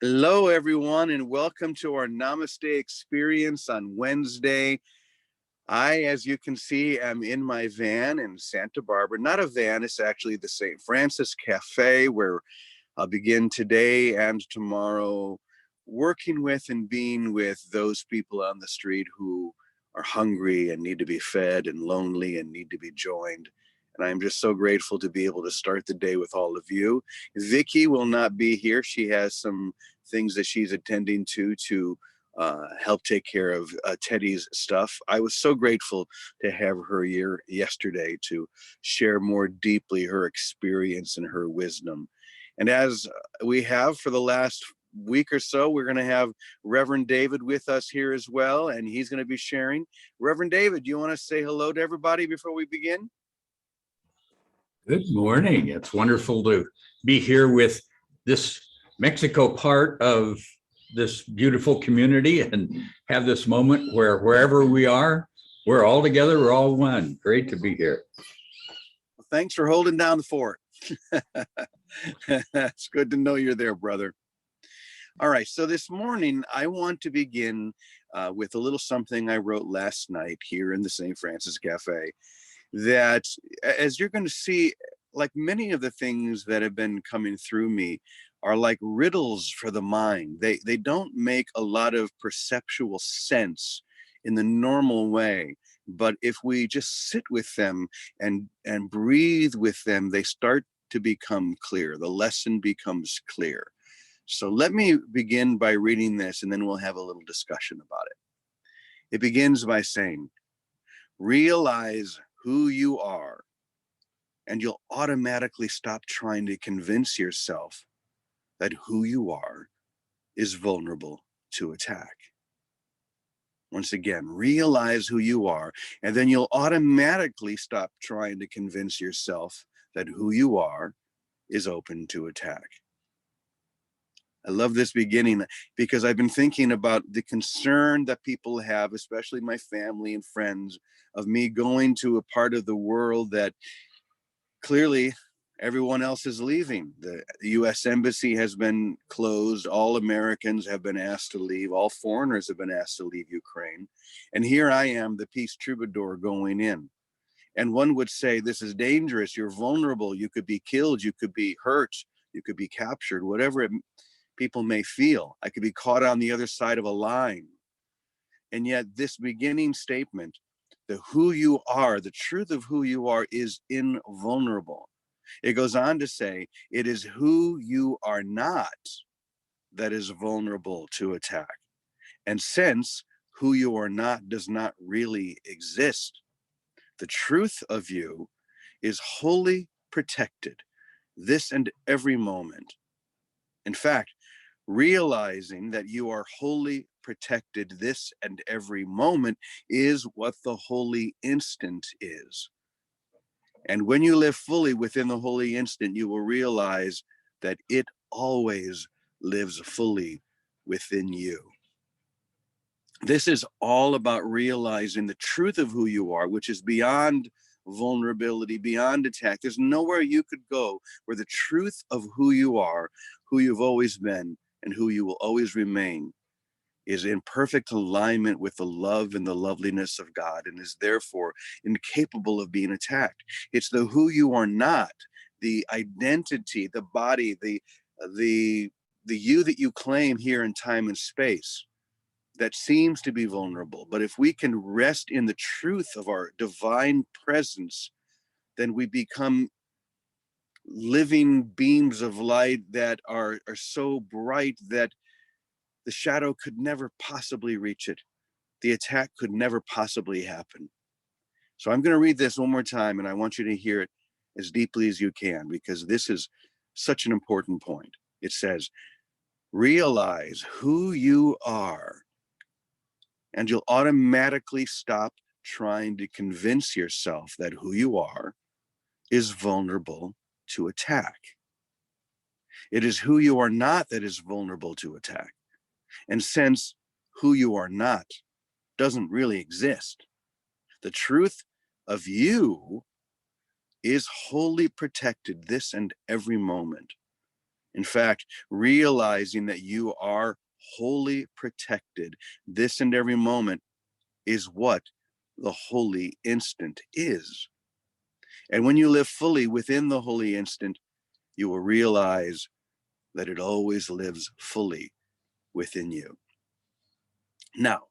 Hello, everyone, and welcome to our Namaste experience on Wednesday. As you can see, am in my van in Santa Barbara. Not a van, it's actually the St. Francis Cafe, where I'll begin today and tomorrow working with and being with those people on the street who are hungry and need to be fed and lonely and need to be joined. And I'm just so grateful to be able to start the day with all of you. Vicky will not be here. She has some things that she's attending to help take care of Teddy's stuff. I was so grateful to have her here yesterday to share more deeply her experience and her wisdom. And as we have for the last week or so, we're going to have Reverend David with us here as well, and he's going to be sharing. Reverend David, do you want to say hello to everybody before we begin? Good morning. It's wonderful to be here with this Mexico part of this beautiful community and have this moment where wherever we are, we're all together, we're all one. Great to be here. Well, thanks for holding down the fort. It's good to know you're there, brother. All right, so this morning I want to begin with a little something I wrote last night here in the St. Francis Cafe, that as you're going to see, like many of the things that have been coming through me are like riddles for the mind. They don't make a lot of perceptual sense in the normal way, but if we just sit with them and breathe with them, they start to become clear. The lesson becomes clear. So let me begin by reading this, and then we'll have a little discussion about it. It begins by saying, realize who you are, and you'll automatically stop trying to convince yourself that who you are is vulnerable to attack. Once again, realize who you are, and then you'll automatically stop trying to convince yourself that who you are is open to attack. I love this beginning because I've been thinking about the concern that people have, especially my family and friends, of me going to a part of the world that clearly everyone else is leaving. The US Embassy has been closed. All Americans have been asked to leave. All foreigners have been asked to leave Ukraine. And here I am, the peace troubadour, going in. And one would say, this is dangerous. You're vulnerable. You could be killed. You could be hurt. You could be captured, whatever people may feel. I could be caught on the other side of a line. And yet this beginning statement, the who you are, the truth of who you are is invulnerable. It goes on to say, it is who you are not that is vulnerable to attack. And since who you are not does not really exist, the truth of you is wholly protected this and every moment. In fact, realizing that you are wholly protected this and every moment is what the holy instant is. And when you live fully within the holy instant, you will realize that it always lives fully within you. This is all about realizing the truth of who you are, which is beyond vulnerability, beyond attack. There's nowhere you could go where the truth of who you are, who you've always been, and who you will always remain is in perfect alignment with the love and the loveliness of God, and is therefore incapable of being attacked. It's the who you are not, the identity, the body, the you that you claim here in time and space that seems to be vulnerable. But if we can rest in the truth of our divine presence, then we become living beams of light that are so bright that the shadow could never possibly reach it. The attack could never possibly happen. So I'm going to read this one more time, and I want you to hear it as deeply as you can, because this is such an important point. It says, realize who you are, and you'll automatically stop trying to convince yourself that who you are is vulnerable to attack. It is who you are not that is vulnerable to attack. And since who you are not doesn't really exist, the truth of you is wholly protected this and every moment. In fact, realizing that you are wholly protected this and every moment is what the holy instant is. And when you live fully within the holy instant, you will realize that it always lives fully within you. Now,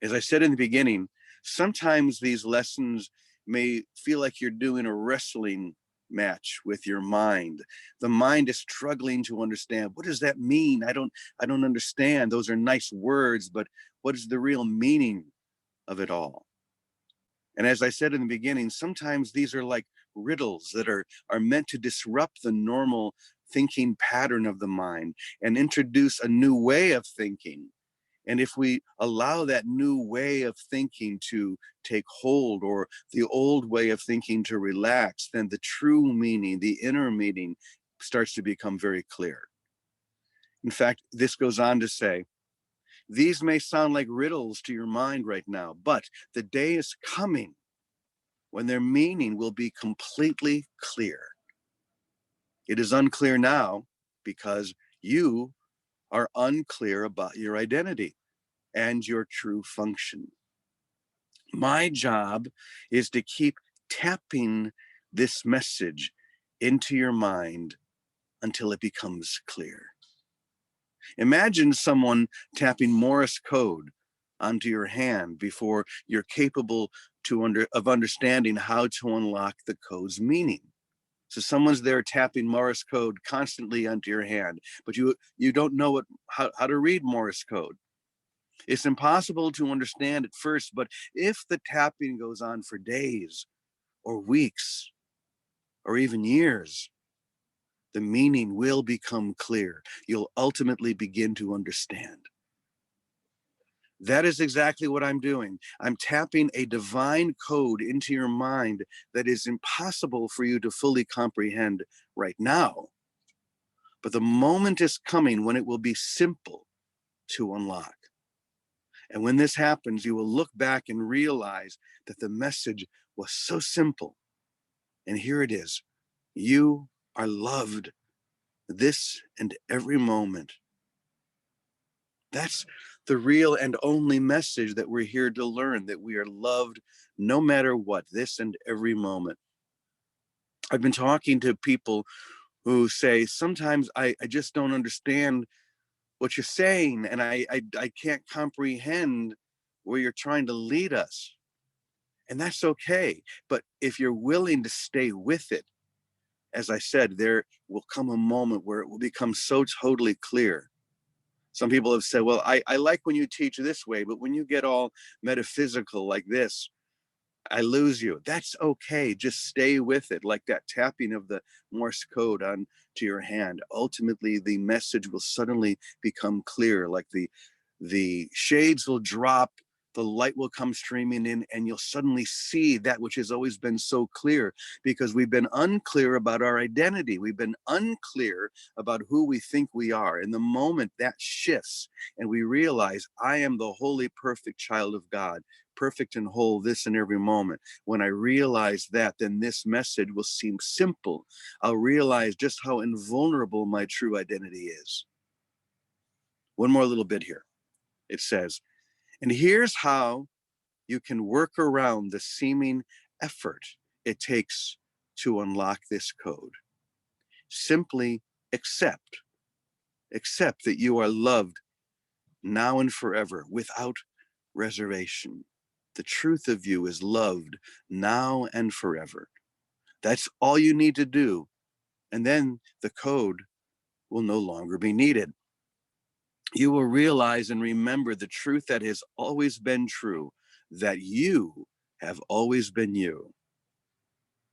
as I said in the beginning, sometimes these lessons may feel like you're doing a wrestling match with your mind. The mind is struggling to understand, what does that mean? I don't understand. Those are nice words, but what is the real meaning of it all? And as I said in the beginning, sometimes these are like riddles that are meant to disrupt the normal thinking pattern of the mind and introduce a new way of thinking. And if we allow that new way of thinking to take hold, or the old way of thinking to relax, then the true meaning, the inner meaning, starts to become very clear. In fact, this goes on to say, these may sound like riddles to your mind right now, but the day is coming when their meaning will be completely clear. It is unclear now because you are unclear about your identity and your true function. My job is to keep tapping this message into your mind until it becomes clear. Imagine someone tapping Morse code onto your hand before you're capable of understanding how to unlock the code's meaning. So someone's there tapping Morse code constantly onto your hand, but you don't know how to read Morse code. It's impossible to understand at first, but if the tapping goes on for days or weeks or even years, the meaning will become clear. You'll ultimately begin to understand. That is exactly what I'm doing. I'm tapping a divine code into your mind that is impossible for you to fully comprehend right now. But the moment is coming when it will be simple to unlock. And when this happens, you will look back and realize that the message was so simple. And here it is. You are loved this and every moment. That's the real and only message that we're here to learn, that we are loved no matter what, this and every moment. I've been talking to people who say, sometimes I just don't understand what you're saying, and I can't comprehend where you're trying to lead us. And that's okay. But if you're willing to stay with it, as I said, there will come a moment where it will become so totally clear. Some people have said, well, I like when you teach this way, but when you get all metaphysical like this, I lose you. That's okay. Just stay with it, like that tapping of the Morse code onto your hand. Ultimately, the message will suddenly become clear, like the shades will drop, the light will come streaming in, and you'll suddenly see that which has always been so clear, because we've been unclear about our identity. We've been unclear about who we think we are. And the moment that shifts and we realize, I am the holy, perfect child of God, perfect and whole this and every moment. When I realize that, then this message will seem simple. I'll realize just how invulnerable my true identity is. One more little bit here. It says, and here's how you can work around the seeming effort it takes to unlock this code. Simply accept that you are loved now and forever without reservation. The truth of you is loved now and forever. That's all you need to do. And then the code will no longer be needed. You will realize and remember the truth that has always been true, that you have always been you.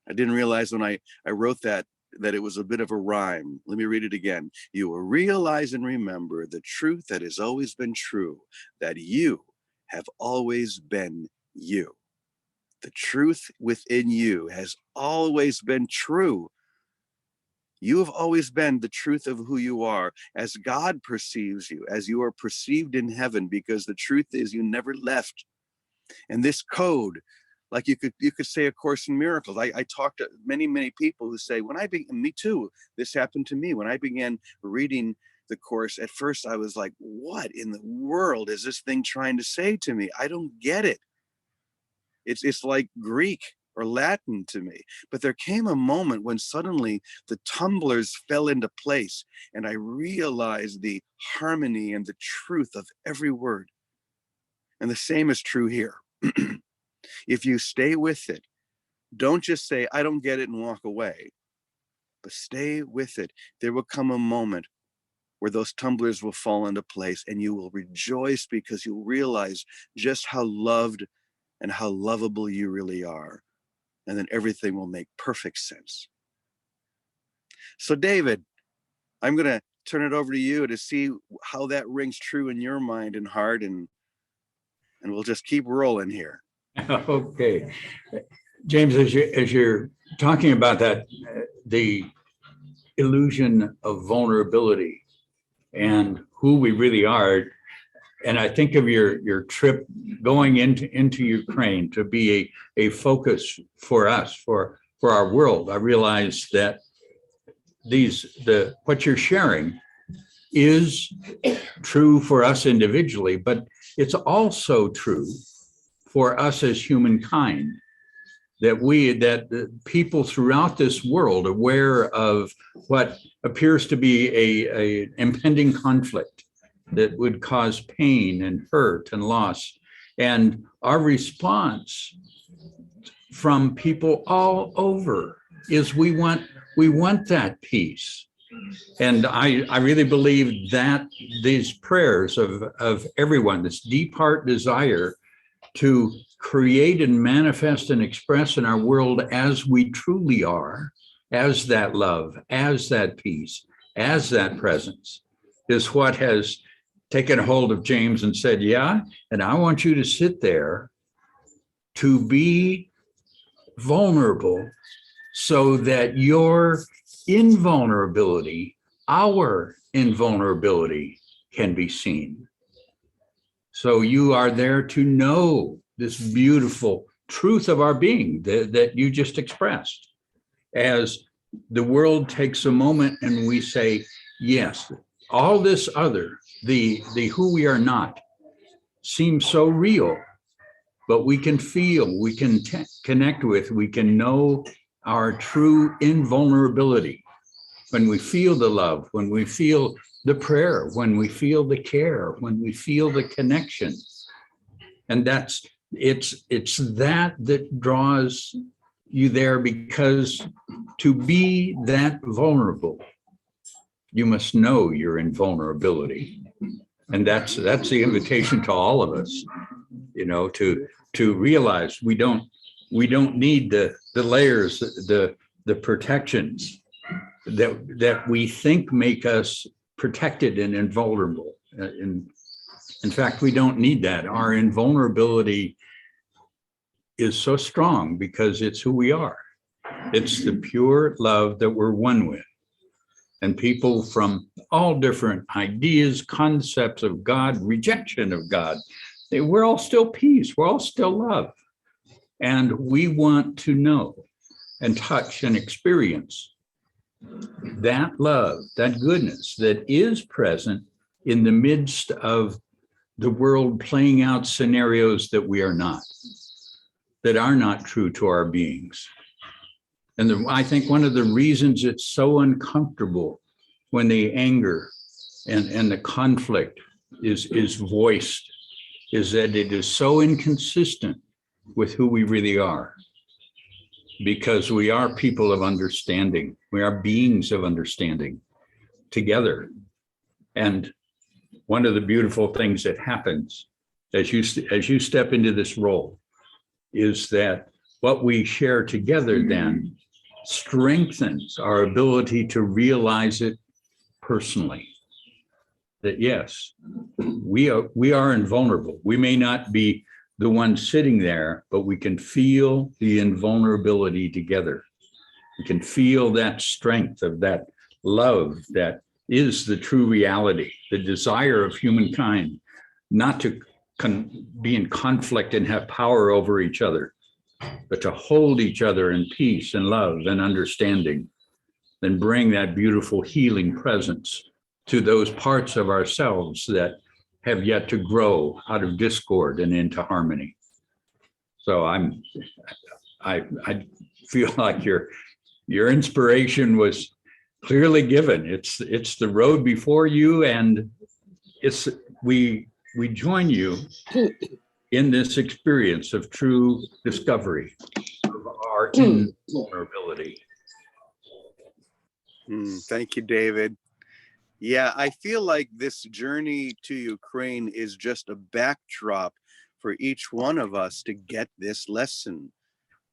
I didn't realize when I wrote that it was a bit of a rhyme. Let me read it again. You will realize and remember the truth that has always been true, that you have always been you. The truth within you has always been true. You have always been the truth of who you are, as God perceives you, as you are perceived in heaven, because the truth is you never left. And this code, Like you could say A Course in Miracles. I talked to many people who say, me too, this happened to me. When I began reading the Course, at first I was like, what in the world is this thing trying to say to me? I don't get it. It's like Greek or Latin to me. But there came a moment when suddenly the tumblers fell into place and I realized the harmony and the truth of every word. And the same is true here. If you stay with it, don't just say, I don't get it and walk away, but stay with it. There will come a moment where those tumblers will fall into place and you will rejoice because you realize just how loved and how lovable you really are. And then everything will make perfect sense. So David, I'm going to turn it over to you to see how that rings true in your mind and heart, and we'll just keep rolling here. Okay. James, as you're talking about that, the illusion of vulnerability and who we really are, and I think of your trip going into Ukraine to be a focus for us, for our world. I realize that what you're sharing is true for us individually, but it's also true for us as humankind, that the people throughout this world aware of what appears to be a impending conflict that would cause pain and hurt and loss. And our response from people all over is we want that peace. And I really believe that these prayers of everyone, this deep heart desire to create and manifest and express in our world as we truly are, as that love, as that peace, as that presence, is what has taken hold of James and said, yeah, and I want you to sit there to be vulnerable so that your invulnerability, our invulnerability, can be seen. So you are there to know this beautiful truth of our being that you just expressed. As the world takes a moment and we say, yes, all this other, the who we are not, seems so real, but we can feel, we can connect with, we can know our true invulnerability when we feel the love, when we feel the prayer, when we feel the care, when we feel the connection. And it's that draws you there, because to be that vulnerable, you must know your invulnerability. And that's the invitation to all of us, to realize we don't need the layers, the protections that we think make us protected and invulnerable. In fact, we don't need that. Our invulnerability is so strong because it's who we are. It's the pure love that we're one with. And people from all different ideas, concepts of God, rejection of God, we're all still peace. We're all still love. And we want to know and touch and experience that love, that goodness that is present in the midst of the world playing out scenarios that we are not, that are not true to our beings. And I think one of the reasons it's so uncomfortable when the anger and the conflict is voiced is that it is so inconsistent with who we really are. Because we are people of understanding. We are beings of understanding together. And one of the beautiful things that happens as you step into this role is that what we share together then strengthens our ability to realize it personally. That yes, we are invulnerable. We may not be the one sitting there, but we can feel the invulnerability together. We can feel that strength of that love that is the true reality, the desire of humankind not to be in conflict and have power over each other, but to hold each other in peace and love and understanding, then bring that beautiful healing presence to those parts of ourselves that have yet to grow out of discord and into harmony. So I feel like your inspiration was clearly given. It's the road before you, and we join you in this experience of true discovery of our invulnerability. Thank you, David. Yeah, I feel like this journey to Ukraine is just a backdrop for each one of us to get this lesson,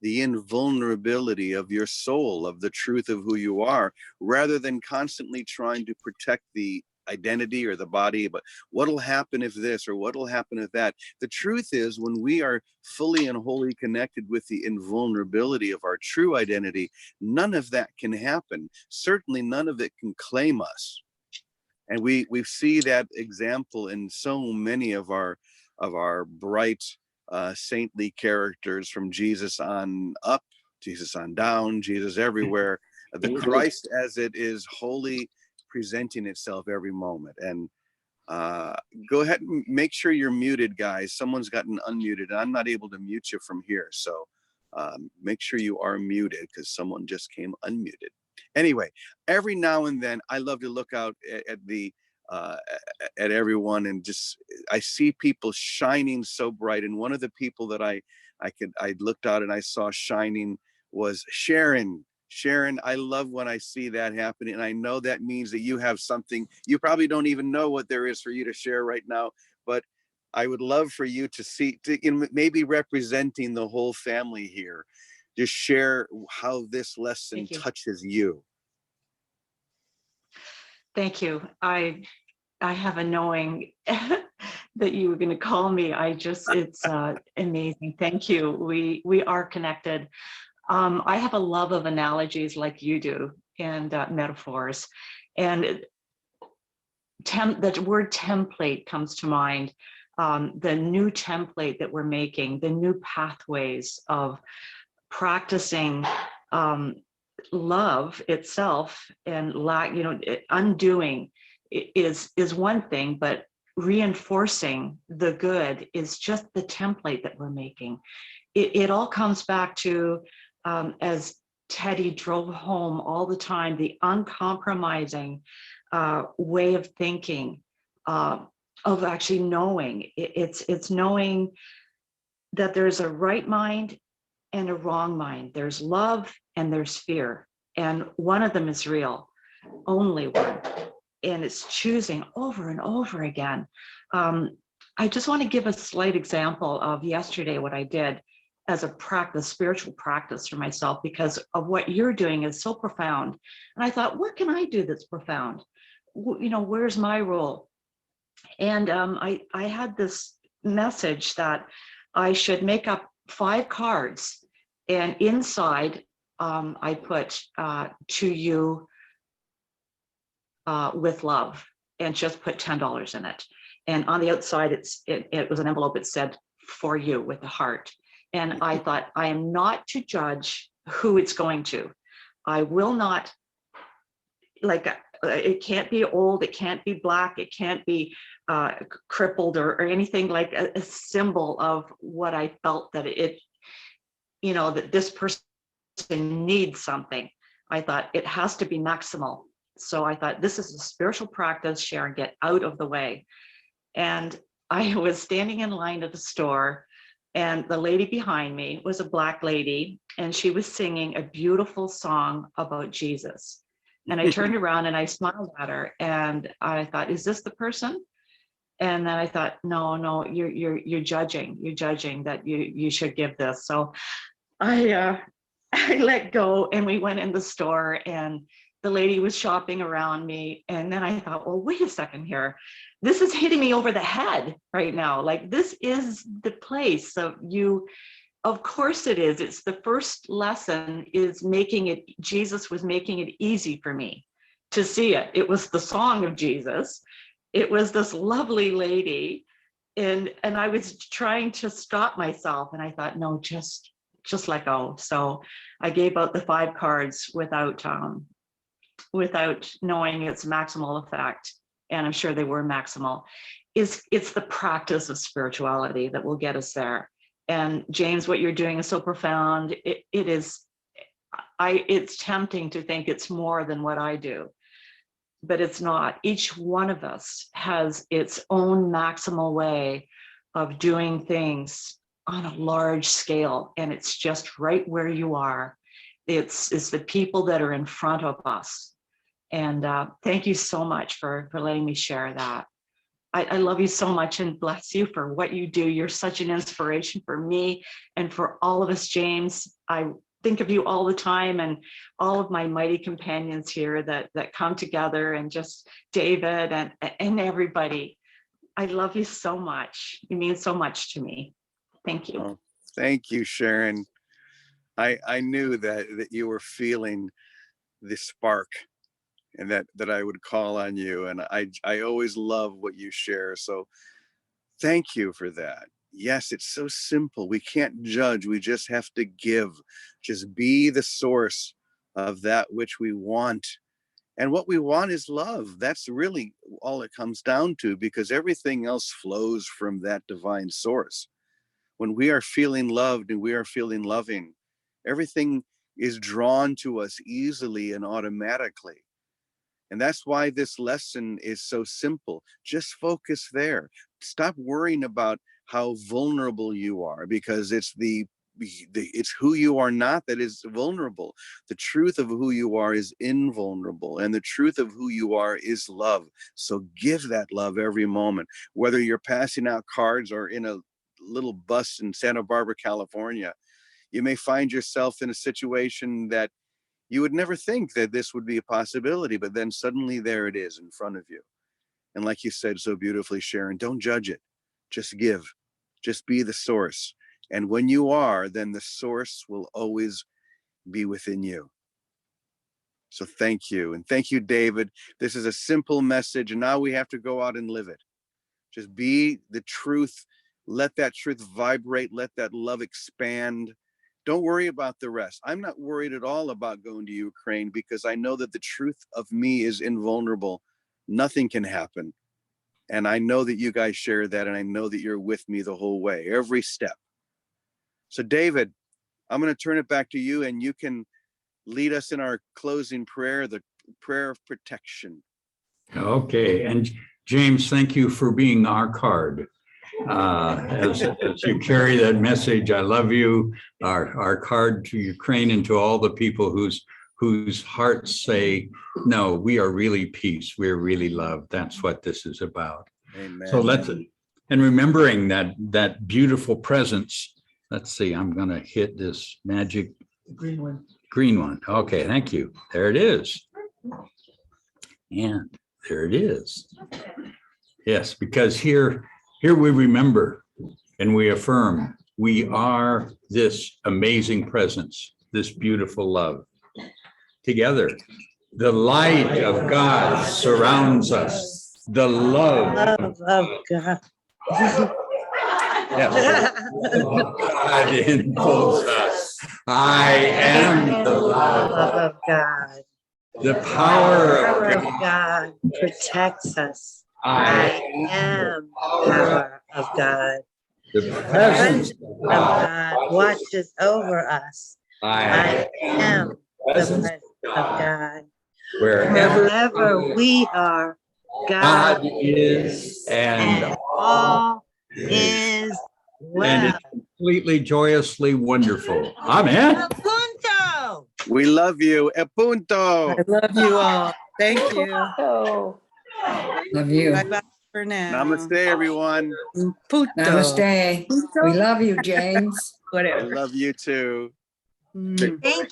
the invulnerability of your soul, of the truth of who you are, rather than constantly trying to protect the identity or the body, but what'll happen if this or what'll happen if that. The truth is, when we are fully and wholly connected with the invulnerability of our true identity, none of that can happen. Certainly none of it can claim us. And we see that example in so many of our bright saintly characters, from Jesus on up, Jesus on down, Jesus everywhere, the Christ as it is wholly presenting itself every moment. And go ahead and make sure you're muted, guys. Someone's gotten unmuted, and I'm not able to mute you from here. So make sure you are muted, because someone just came unmuted. Anyway, every now and then I love to look out at everyone, and just I see people shining so bright. And one of the people that I looked out and I saw shining was Sharon. Sharon, I love when I see that happening, and I know that means that you have something. You probably don't even know what there is for you to share right now, but I would love for you to see, maybe representing the whole family here, just share how this lesson touches you. Thank you. I have a knowing that you were going to call me. It's amazing. Thank you. We are connected. I have a love of analogies like you do, and metaphors. And the word template comes to mind. The new template that we're making, the new pathways of practicing love itself, and undoing is one thing, but reinforcing the good is just the template that we're making. It all comes back to, as Teddy drove home all the time, the uncompromising way of thinking, of actually knowing. It's knowing that there's a right mind and a wrong mind. There's love and there's fear, and one of them is real, only one, and it's choosing over and over again. I just want to give a slight example of yesterday, what I did as a practice, spiritual practice for myself, because of what you're doing is so profound. And I thought, what can I do that's profound? Where's my role? And I had this message that I should make up 5 cards, and inside I put to you with love, and just put $10 in it. And on the outside, it was an envelope. It said for you with a heart. And I thought, I am not to judge who it's going to. I will not, it can't be old, it can't be black, it can't be crippled or anything, like a symbol of what I felt that that this person needs something. I thought it has to be maximal. So I thought, this is a spiritual practice, Sharon, get out of the way. And I was standing in line at the store, and the lady behind me was a Black lady, and she was singing a beautiful song about Jesus. And I turned around and I smiled at her, and I thought, is this the person? And then I thought, no, you're judging. You're judging that you should give this. So I let go, and we went in the store, and the lady was shopping around me. And then I thought, well, wait a second here. This is hitting me over the head right now. Like, this is the place of you. Of course it is. It's the first lesson is making it, Jesus was making it easy for me to see it. It was the song of Jesus. It was this lovely lady. And I was trying to stop myself. And I thought, no, just just let go. So I gave out the 5 cards without knowing its maximal effect. And I'm sure they were maximal. It's the practice of spirituality that will get us there. And James, what you're doing is so profound. It's tempting to think it's more than what I do, but it's not. Each one of us has its own maximal way of doing things on a large scale. And it's just right where you are. It's the people that are in front of us. And thank you so much for letting me share that. I love you so much and bless you for what you do. You're such an inspiration for me and for all of us, James. I think of you all the time, and all of my mighty companions here that come together, and just David and everybody. I love you so much. You mean so much to me. Thank you. Oh, thank you, Sharon. I knew that you were feeling the spark, and that I would call on you. And I always love what you share. So thank you for that. Yes, it's so simple. We can't judge. We just have to give. Just be the source of that which we want. And what we want is love. That's really all it comes down to, because everything else flows from that divine source. When we are feeling loved and we are feeling loving, everything is drawn to us easily and automatically. And that's why this lesson is so simple. Just focus there. Stop worrying about how vulnerable you are, because it's it's who you are not that is vulnerable. The truth of who you are is invulnerable, and the truth of who you are is love. So give that love every moment, whether you're passing out cards or in a little bus in Santa Barbara, California. You may find yourself in a situation that you would never think that this would be a possibility, but then suddenly there it is in front of you. And like you said so beautifully, Sharon, don't judge it. Just give. Just be the source. And when you are, then the source will always be within you. So thank you. And thank you, David. This is a simple message, and now we have to go out and live it. Just be the truth. Let that truth vibrate. Let that love expand. Don't worry about the rest. I'm not worried at all about going to Ukraine, because I know that the truth of me is invulnerable. Nothing can happen. And I know that you guys share that, and I know that you're with me the whole way, every step. So David, I'm going to turn it back to you, and you can lead us in our closing prayer, the prayer of protection. Okay. And James, thank you for being our card. As you carry that message, I love you, our card to Ukraine, and to all the people whose hearts say, no, we are really peace, we're really love. That's what this is about. Amen. So and remembering that beautiful presence. Let's see, I'm gonna hit this magic green one. Okay, thank you. There it is. And there it is. Yes, because here we remember and we affirm we are this amazing presence, this beautiful love. Together, the light of God surrounds us. The love of God. Yes. God enfolds us. I am the love of God. The power of of God protects us. I am the power of God. The The presence presence of God watches over us. I am the presence of God. Wherever we are, God is, and all is well. And it's completely joyously wonderful. Amen. Punto. We love you. E punto. I love you all. Thank you. Love you. Bye-bye for now. Namaste, everyone. Puto. Namaste. Puto. We love you, James. I Whatever. love you too. Mm. Thank